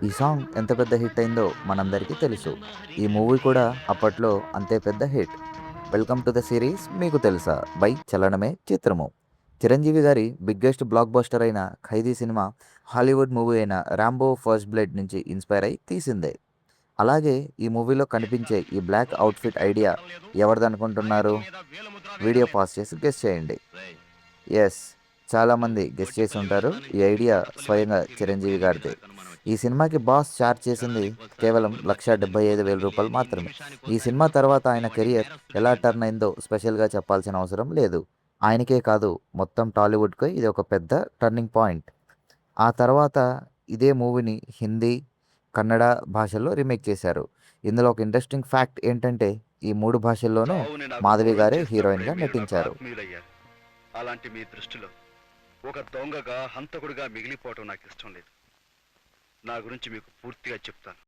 ఈ సాంగ్ ఎంత పెద్ద హిట్ అయిందో మనందరికీ తెలుసు. ఈ మూవీ కూడా అప్పట్లో అంతే పెద్ద hit. Welcome to the series మీకు తెలుసా బై చలనమే చిత్రము. చిరంజీవి గారి బిగ్గెస్ట్ బ్లాక్ బస్టర్ అయిన 'ఖైదీ' సినిమా హాలీవుడ్ మూవీ అయిన 'రాంబో ఫస్ట్ బ్లడ్' నుంచి ఇన్‌స్పైర్ అయ్యి తీసిందే. అలాగే ఈ మూవీలో కనిపించే ఈ బ్లాక్ అవుట్‌ఫిట్ ఐడియా ఎవరిదనుకుంటున్నారు? వీడియో పాజ్ చేసి గెస్ చేయండి. యెస్. చాలామంది గెస్ చేసి ఉంటారు. ఈ ఐడియా స్వయంగా చిరంజీవి గారిదే. ఈ సినిమాకి బాస్ చార్జ్ చేసింది కేవలం రూ. 1,75,000 మాత్రమే. ఈ సినిమా తర్వాత ఆయన కెరియర్ ఎలా టర్న్ అయిందో స్పెషల్‌గా చెప్పాల్సిన అవసరం లేదు. ఆయనకే కాదు, మొత్తం టాలీవుడ్‌కి ఇది ఒక పెద్ద టర్నింగ్ పాయింట్. ఆ తర్వాత ఇదే మూవీని హిందీ, కన్నడ భాషల్లో రీమేక్ చేశారు. ఇందులో ఒక ఇంట్రెస్టింగ్ ఫ్యాక్ట్ ఏంటంటే ఈ 3 భాషల్లోనూ చావుని నాకు మాధవి దూరం గారే చేసినప్పుడే హీరోయిన్‌గా మీరు నాకు నటించారు. ఆత్మీయులయ్యారు. అలాంటి మీ దృష్టిలో ఒక దొంగగా హంతకుడిగా మిగిలిపోవటం నాకు ఇష్టం లేదు. నా గురించి మీకు పూర్తిగా చెప్తాను.